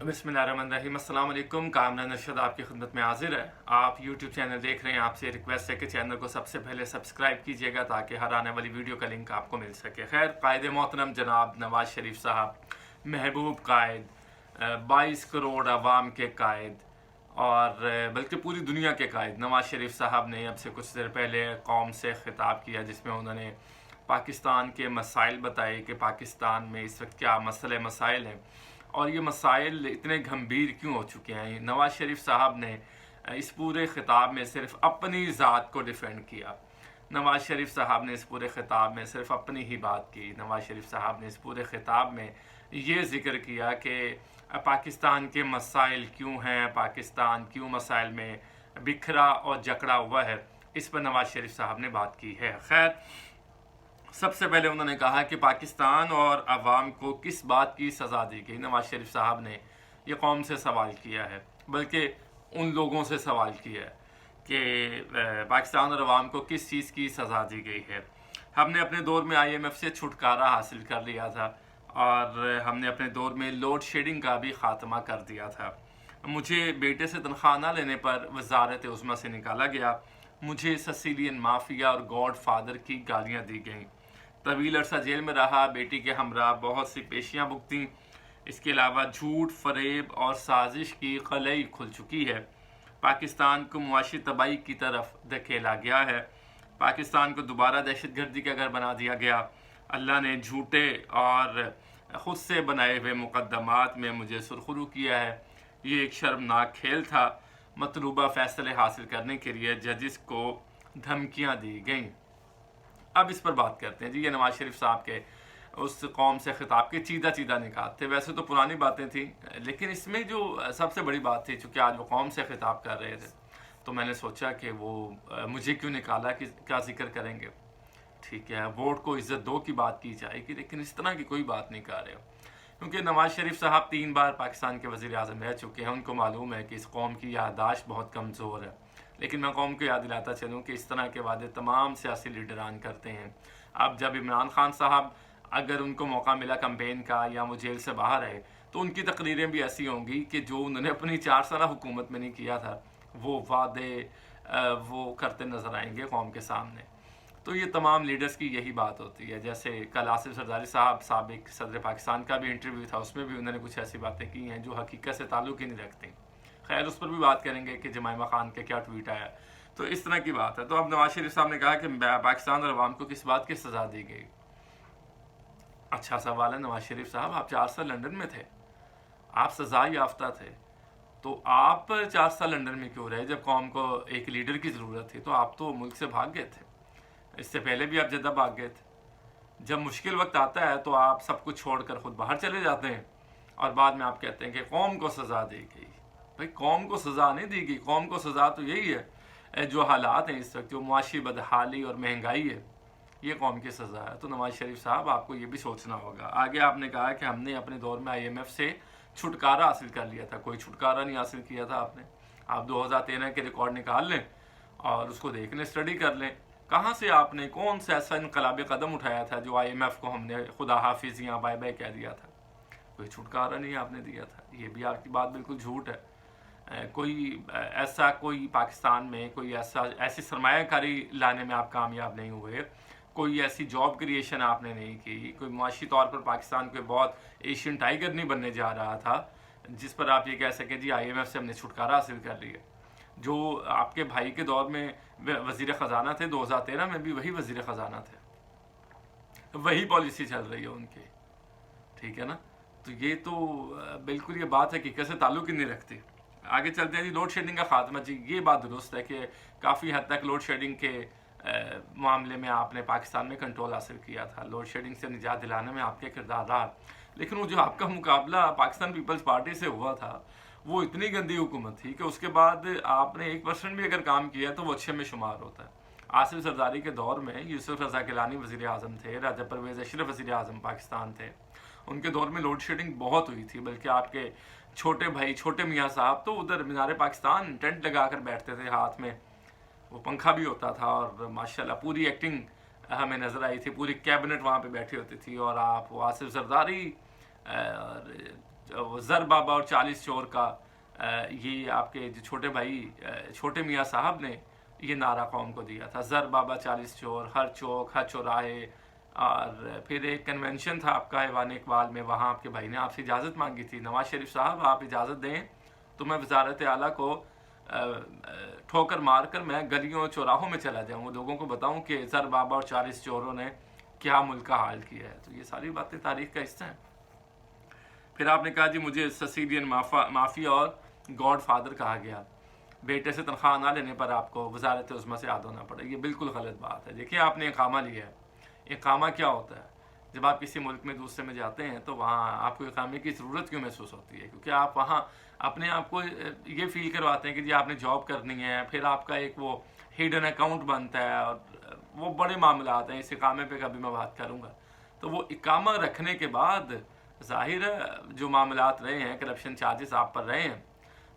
बिस्मिल्लाहिर्रहमानिर्रहीम। अस्सलाम वालेकुम। कामरान नशद आपकी खिदमत में हाजिर है। आप यूट्यूब चैनल देख रहे हैं, आपसे रिक्वेस्ट है कि चैनल को सबसे पहले सब्सक्राइब कीजिएगा ताकि हर आने वाली वीडियो का लिंक आपको मिल सके। खैर, कायद मोहतरम जनाब नवाज शरीफ साहब, महबूब कायद, 22 करोड़ अवाम के कायद और बल्कि पूरी दुनिया के कायद नवाज शरीफ साहब ने अब से कुछ देर पहले कौम से खिताब किया, जिसमें उन्होंने पाकिस्तान के मसाइल बताए कि पाकिस्तान में इस वक्त क्या मसाइल हैं और ये मसाइल इतने गंभीर क्यों हो चुके हैं। नवाज शरीफ साहब ने इस पूरे खिताब में सिर्फ अपनी ज़ात को डिफेंड किया। नवाज शरीफ साहब ने इस पूरे खिताब में सिर्फ अपनी ही बात की। नवाज शरीफ साहब ने इस पूरे खिताब में ये ज़िक्र किया कि पाकिस्तान के मसाइल क्यों हैं, पाकिस्तान क्यों मसाइल में बिखरा और जकड़ा हुआ है, इस पर नवाज शरीफ साहब ने बात की है। खैर, सबसे पहले उन्होंने कहा कि पाकिस्तान और अवाम को किस बात की सज़ा दी गई। नवाज शरीफ साहब ने ये कौम से सवाल किया है, बल्कि उन लोगों से सवाल किया है कि पाकिस्तान और अवाम को किस चीज़ की सज़ा दी गई है। हमने अपने दौर में IMF से छुटकारा हासिल कर लिया था और हमने अपने दौर में लोड शेडिंग का भी ख़ात्मा कर दिया था। मुझे बेटे से तनख्वाह न लेने पर वजारत उज़्मा से निकाला गया। मुझे ससिलियन माफिया और गॉड फादर की गालियाँ दी गईं। तवील अरसा जेल में रहा, बेटी के हमरा बहुत सी पेशियाँ भुगतीं। इसके अलावा झूठ, फरेब और साजिश की खलई खुल चुकी है। पाकिस्तान को मुआशी तबाही की तरफ धकेला गया है। पाकिस्तान को दोबारा दहशतगर्दी का घर बना दिया गया। अल्लाह ने झूठे और ख़ुद से बनाए हुए मुकदमात में मुझे सुरखरू किया है। ये एक शर्मनाक खेल था। मतलूबा फ़ैसले हासिल करने के लिए जजिस को धमकियाँ दी गईं। अब इस पर बात करते हैं जी। ये नवाज शरीफ साहब के उस कौम से खिताब के चीदा निकात थे। वैसे तो पुरानी बातें थी, लेकिन इसमें जो सबसे बड़ी बात थी, चूँकि आज वो कौम से खिताब कर रहे थे, तो मैंने सोचा कि वो मुझे क्यों निकाला, कि क्या जिक्र करेंगे। ठीक है, वोट को इज़्ज़त दो की बात की जाएगी, लेकिन इस तरह की कोई बात नहीं कर रहे हो, क्योंकि नवाज शरीफ साहब 3 बार पाकिस्तान के वज़ीर आज़म रह चुके हैं। उनको मालूम है कि इस कौम की याददाश्त बहुत कमज़ोर है। लेकिन मैं कौम को याद दिलाता चलूँ कि इस तरह के वादे तमाम सियासी लीडरान करते हैं। अब जब इमरान खान साहब, अगर उनको मौका मिला कैंपेन का या वो जेल से बाहर आए, तो उनकी तकरीरें भी ऐसी होंगी कि जो उन्होंने अपनी 4 साल हुकूमत में नहीं किया था, वो वादे वो करते नज़र आएंगे कौम के सामने। तो ये तमाम लीडर्स की यही बात होती है। जैसे कल आसिफ जरदारी साहब, साबिक सदर पाकिस्तान का भी इंटरव्यू था, उसमें भी उन्होंने कुछ ऐसी बातें की हैं जो हकीकत से ताल्लुक़ ही नहीं रखती। खैर, उस पर भी बात करेंगे कि जमाइमा खान के क्या ट्वीट आया। तो इस तरह की बात है। तो अब नवाज शरीफ साहब ने कहा कि पाकिस्तान और अवाम को किस बात की सज़ा दी गई। अच्छा सवाल है नवाज शरीफ साहब, आप 4 साल लंदन में थे, आप सज़ा याफ्ता थे, तो आप 4 साल लंदन में क्यों रहे? जब कौम को एक लीडर की ज़रूरत थी तो आप तो मुल्क से भाग गए थे। इससे पहले भी आप जद्दा भाग गए थे। जब मुश्किल वक्त आता है तो आप सब कुछ छोड़कर खुद बाहर चले जाते हैं और बाद में आप कहते हैं कि कौम को सज़ा दी गई। भाई, कौम को सज़ा नहीं दी गई। कौम को सज़ा तो यही है, जो हालात हैं इस वक्त, जो मुआशी बदहाली और महंगाई है, ये कौम की सज़ा है। तो नवाज शरीफ साहब, आपको ये भी सोचना होगा। आगे आपने कहा कि हमने अपने दौर में IMF से छुटकारा हासिल कर लिया था। कोई छुटकारा नहीं हासिल किया था आपने। आप 2013 के रिकॉर्ड निकाल लें और उसको देख लें, स्टडी कर लें, कहाँ से आपने कौन सा ऐसा इनकलाबी कदम उठाया था जो IMF को हमने खुदा हाफिज़ या बाय बाय कह दिया था। कोई छुटकारा नहीं आपने दिया था। ये भी आपकी बात बिल्कुल झूठ है। कोई पाकिस्तान में कोई ऐसी सरमायाकारी लाने में आप कामयाब नहीं हुए। कोई ऐसी जॉब क्रिएशन आपने नहीं की। कोई मुआशी तौर पर पाकिस्तान कोई बहुत एशियन टाइगर नहीं बनने जा रहा था जिस पर आप ये कह सकें जी IMF से हमने छुटकारा हासिल कर लिया। जो आपके भाई के दौर में वज़ीर ख़जाना थे, 2013 में भी वही वज़ीर ख़जाना थे, वही पॉलिसी चल रही है उनकी। ठीक है ना। तो ये तो बिल्कुल ये बात हकीकत से ताल्लुक़ ही नहीं रखती। आगे चलते हैं जी। लोड शेडिंग का खात्मा, जी ये बात दुरुस्त है कि काफ़ी हद तक लोड शेडिंग के मामले में आपने पाकिस्तान में कंट्रोल हासिल किया था। लोड शेडिंग से निजात दिलाने में आपके किरदार रहा। लेकिन वो जो आपका मुकाबला पाकिस्तान पीपल्स पार्टी से हुआ था, वो इतनी गंदी हुकूमत थी कि उसके बाद आपने 1% भी अगर काम किया तो वो अच्छे में शुमार होता है। आसिफ जरदारी के दौर में यूसुफ रज़ा गिलानी वज़ीर आज़म थे, राजा परवेज़ अशरफ वज़ीर आज़म पाकिस्तान थे। उनके दौर में लोड शेडिंग बहुत हुई थी। बल्कि आपके छोटे भाई छोटे मियाँ साहब तो उधर मीनार पाकिस्तान टेंट लगा कर बैठते थे, हाथ में वो पंखा भी होता था और माशाल्लाह पूरी एक्टिंग हमें नज़र आई थी। पूरी कैबिनेट वहाँ पे बैठी होती थी और आप आसिफ जरदारी ज़र बाबा और 40 चोर का ये आपके जो छोटे भाई छोटे मियाँ साहब ने ये नारा कौम को दिया था, ज़र बाबा 40 चोर, हर चौक हर चौराहे। और फिर एक कन्वेंशन था आपका ऐवान इकबाल में, वहाँ आपके भाई ने आपसे इजाज़त मांगी थी, नवाज शरीफ साहब आप इजाज़त दें तो मैं वजारत आला को ठोकर मार कर मैं गलियों चौराहों में चला जाऊँ, लोगों को बताऊँ कि ज़र बाबा और 40 चोरों ने क्या मुल्क का हाल किया है। तो ये सारी बातें तारीख का हिस्सा हैं। फिर आपने कहा जी मुझे सिसिलियन माफिया और गॉड फादर कहा गया, बेटे से तनख्वाह ना लेने पर आपको वजारत उज़्मा से याद होना पड़े। ये बिल्कुल गलत बात है। देखिए आपने इकामा लिया है, इकामा क्या होता है? जब आप किसी मुल्क में दूसरे में जाते हैं तो वहाँ आपको इकामे की ज़रूरत क्यों महसूस होती है? क्योंकि आप वहाँ अपने आप को ये फील करवाते हैं कि जी आपने जॉब करनी है, फिर आपका एक वो हिडन अकाउंट बनता है, और वो बड़े मामलात हैं, इस इकामे पे कभी मैं बात करूँगा। तो वो इकामा रखने के बाद ज़ाहिर है जो मामलात रहे हैं, करप्शन चार्जेस आप पर रहे हैं,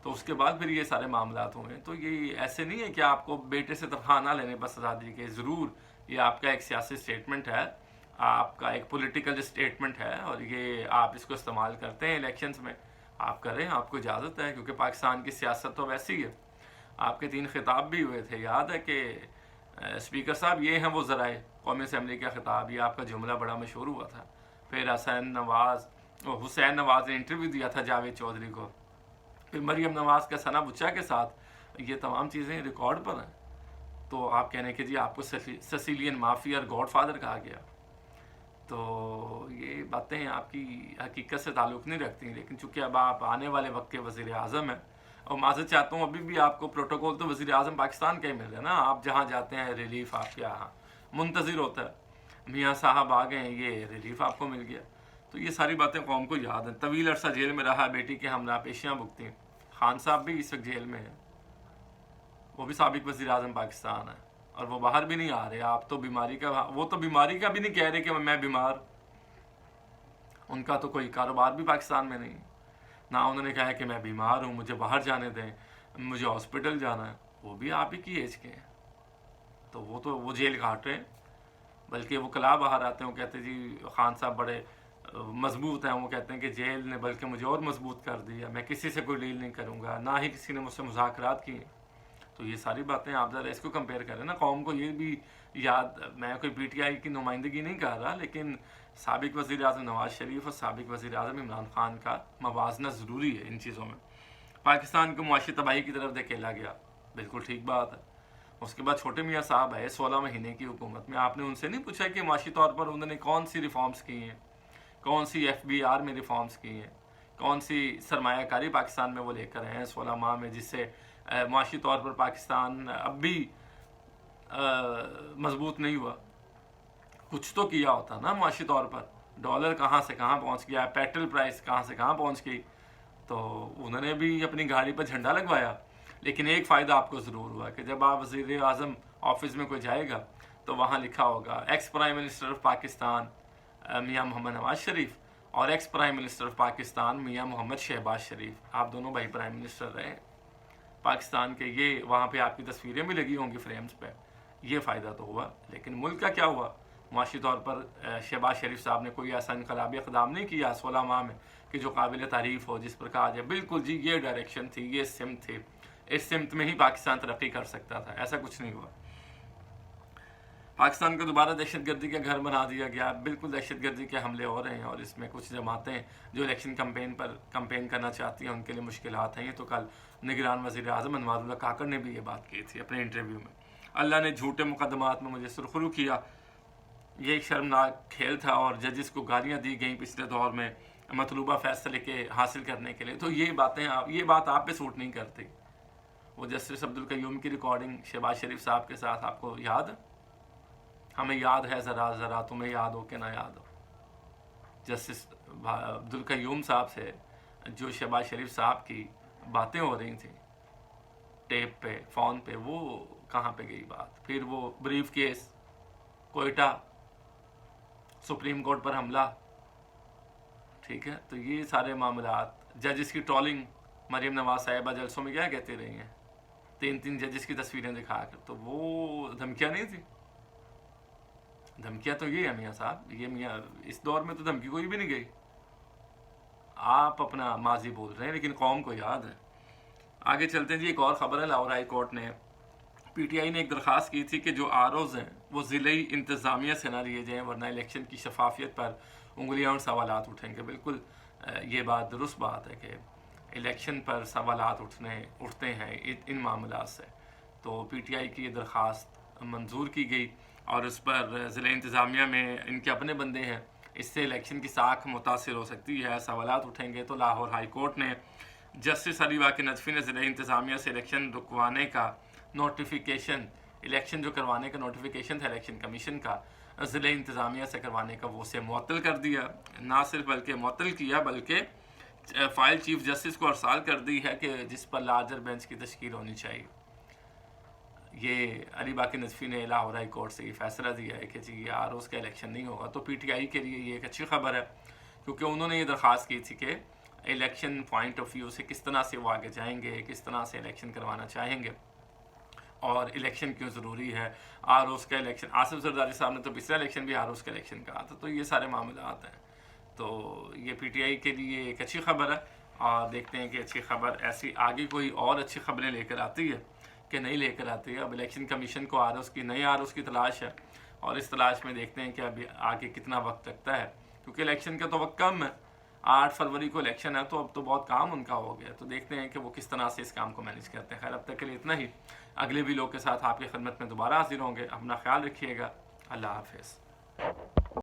तो उसके बाद फिर ये सारे मामलात हुए। तो ये ऐसे नहीं है कि आपको बेटे से तनख्वाह ना लेने पर सजा दी गई। ज़रूर ये आपका एक सियासी स्टेटमेंट है, आपका एक पॉलिटिकल स्टेटमेंट है, और ये आप इसको इस्तेमाल करते हैं इलेक्शंस में, आप करें, आपको इजाज़त है, क्योंकि पाकिस्तान की सियासत तो वैसी है। आपके 3 खिताब भी हुए थे, याद है कि स्पीकर साहब ये हैं वो ज़राए कौमी असम्बली का खिताब, ये आपका जुमला बड़ा मशहूर हुआ था। फिर हुसैन नवाज़ ने इंटरव्यू दिया था जावेद चौधरी को, फिर मरियम नवाज़ का सना बुच्चा के साथ, ये तमाम चीज़ें रिकॉर्ड पर हैं। तो आप कहने कि जी आपको सिसिलियन माफिया और गॉड फादर कहा गया, तो ये बातें आपकी हकीकत से ताल्लुक़ नहीं रखती। लेकिन चूँकि अब आप आने वाले वक्त के वज़ीर आज़म हैं, और माज़रत चाहता हूँ अभी भी आपको प्रोटोकॉल तो वज़ीर आज़म पाकिस्तान का ही मिल रहा है ना, आप जहाँ जाते हैं रिलीफ आपके यहाँ मुंतज़िर होता है, मियाँ साहब आ गए हैं, ये रिलीफ आपको मिल गया। तो ये सारी बातें कौम को याद हैं। तवील अरसा जेल में रहा, बेटी के हमरा पेशियाँ भुगती। खान साहब भी इस वक्त जेल में हैं, वो भी साबिक वज़ीर आज़म पाकिस्तान है, और वो बाहर भी नहीं आ रहे। आप तो बीमारी का, वो तो बीमारी का भी नहीं कह रहे कि मैं बीमार, उनका तो कोई कारोबार भी पाकिस्तान में नहीं, ना उन्होंने कहा है कि मैं बीमार हूँ, मुझे बाहर जाने दें, मुझे हॉस्पिटल जाना है। वो भी आप ही की एज के हैं, तो वो जेल काट रहे हैं। बल्कि वो कला बाहर आते हैं, वो कहते हैं जी खान साहब बड़े मजबूत हैं, वो कहते हैं कि जेल ने बल्कि मुझे और मजबूत कर दिया, मैं किसी से कोई डील नहीं करूँगा, ना ही किसी ने मुझसे मुज़ाकरात किए। तो ये सारी बातें आप ज़रा इसको कंपेयर करें ना, कौम को ये भी याद, मैं कोई PTI की नुमाइंदगी नहीं कर रहा, लेकिन साबिक वज़ीर आज़म नवाज़ शरीफ और साबिक वज़ीर आज़म इमरान खान का मवाजना ज़रूरी है इन चीज़ों में। पाकिस्तान को मुआशी तबाही की तरफ धकेला गया, बिल्कुल ठीक बात है। उसके बाद छोटे मियाँ साहब आए 16 महीने की हुकूमत में, आपने उनसे नहीं पूछा कि मुआशी तौर पर उन्होंने कौन सी रिफॉर्म्स की हैं, कौन सी FBR में रिफॉर्म्स की हैं, कौन सी सरमायाकारी पाकिस्तान में वो लेकर आए हैं 16 माह में, जिससे मुआशी तौर पर पाकिस्तान अब भी मजबूत नहीं हुआ। कुछ तो किया होता ना मुआशी तौर पर, डॉलर कहाँ से कहाँ पहुँच गया, पेट्रोल प्राइस कहाँ से कहाँ पहुँच गई, तो उन्होंने भी अपनी गाड़ी पर झंडा लगवाया। लेकिन एक फ़ायदा आपको ज़रूर हुआ कि जब आप वज़ीर आज़म ऑफिस में कोई जाएगा तो वहाँ लिखा होगा ex prime minister of Pakistan मियाँ मोहम्मद नवाज शरीफ, और ex prime minister of Pakistan मियाँ मोहम्मद शहबाज शरीफ, आप दोनों भाई प्राइम मिनिस्टर रहे पाकिस्तान के। ये वहाँ पे आपकी तस्वीरें भी लगी होंगी फ्रेम्स पे, ये फ़ायदा तो हुआ। लेकिन मुल्क का क्या हुआ? मुआशी तौर पर शहबाज शरीफ साहब ने कोई ऐसा इनकलाबी इक़दाम नहीं किया 16 माह में कि जो काबिल तारीफ़ हो, जिस पर कहा जाए बिल्कुल जी ये डायरेक्शन थी, ये सिमत थी, इस सिमत में ही पाकिस्तान तरक्की कर सकता था। ऐसा कुछ नहीं हुआ। पाकिस्तान को दोबारा दहशतगर्दी का घर बना दिया गया, बिल्कुल दहशतगर्दी के हमले हो रहे हैं, और इसमें कुछ जमातें जो इलेक्शन कैंपेन करना चाहती हैं उनके लिए मुश्किलात हैं। ये तो कल निगरान वज़ीर आज़म अनवारुल्लाह काकड़ ने भी ये बात की थी अपने इंटरव्यू में। अल्लाह ने झूठे मुकदमात में मुझे सुरखरू किया, ये एक शर्मनाक खेल था, और जजिस को गालियाँ दी गई पिछले दौर में मतलूबा फैसले के हासिल करने के लिए। तो ये बात आप पे सूट नहीं करती। वो जस्टिस अब्दुल कयूम की रिकॉर्डिंग शहबाज शरीफ साहब के साथ आपको याद, हमें याद है ज़रा ज़रा, तुम्हें याद हो कि ना याद हो, जस्टिस अब्दुल कयूम साहब से जो शहबाज शरीफ साहब की बातें हो रही थी टेप पे, फ़ोन पे, वो कहाँ पे गई बात? फिर वो brief case, Quetta, supreme court पर हमला, ठीक है। तो ये सारे मामलात, जजिस की ट्रोलिंग, मरीम नवाज साहिबा जलसों में क्या कहती रही हैं, 3 जजिस की तस्वीरें दिखाकर, तो वो धमकियाँ नहीं थी। धमकियाँ तो ये है मियाँ साहब, ये मियाँ इस दौर में तो धमकी कोई भी नहीं गई। आप अपना माजी बोल रहे हैं, लेकिन कौम को याद है। आगे चलते हैं जी। एक और ख़बर है, लाहौर हाई कोर्ट ने PTI ने एक दरख्वास्त की थी कि जो ROs हैं वो ज़िले इंतज़ामिया से ना लिए जाएँ, वरना इलेक्शन की शफाफियत पर उंगलियां और सवालात उठेंगे। बिल्कुल ये बात दुरुस्त बात है कि इलेक्शन पर सवालात उठते हैं इन मामलात से। तो PTI की ये दरख्वास्त मंजूर की गई और उस पर ज़िले इंतज़ामिया में इनके अपने बंदे हैं, इससे इलेक्शन की साख मुतासिर हो सकती है, सवालात उठेंगे। तो लाहौर हाई कोर्ट ने जस्टिस अली वाक़ी नदफ़ी ने ज़िले इंतज़ामिया से इलेक्शन रुकवाने का नोटिफिकेशन, इलेक्शन जो करवाने का नोटिफिकेशन था इलेक्शन कमीशन का, ज़िले इंतज़ामिया से करवाने का, वो उसे मुअत्तल कर दिया। ना सिर्फ बल्कि मुअत्तल किया, बल्कि फ़ाइल चीफ जस्टिस को अरसाल कर दी है कि जिस पर लार्जर बेंच की तश्कील होनी चाहिए। ये अली वाक़ी नदफ़ी ने लाहौर हाई कोर्ट से ये फ़ैसला दिया है कि जी ROs का इलेक्शन नहीं होगा। तो PTI के लिए ये एक अच्छी खबर है, क्योंकि उन्होंने ये दरख्वास्त की थी कि इलेक्शन पॉइंट ऑफ व्यू से किस तरह से वो आगे जाएंगे, किस तरह से इलेक्शन करवाना चाहेंगे और इलेक्शन क्यों ज़रूरी है। ROs का इलेक्शन, आसिफ जरदारी साहब ने तो पिछला इलेक्शन भी ROs का इलेक्शन कहा था। तो ये सारे मामलात हैं। तो ये PTI के लिए एक अच्छी खबर है और देखते हैं कि अच्छी खबर ऐसी आगे कोई और अच्छी खबरें लेकर आती है कि नहीं लेकर आती है। अब इलेक्शन कमीशन को ROs की, नई ROs की तलाश है और इस तलाश में देखते हैं कि अभी आगे कितना वक्त लगता है, क्योंकि इलेक्शन का तो वक्त कम है। 8 फरवरी को इलेक्शन है, तो अब तो बहुत काम उनका हो गया। तो देखते हैं कि वो किस तरह से इस काम को मैनेज करते हैं। खैर, अब तक के लिए इतना ही। अगले वीडियो के साथ आपकी खिदमत में दोबारा हाजिर होंगे। अपना ख्याल रखिएगा। अल्लाह हाफिज़।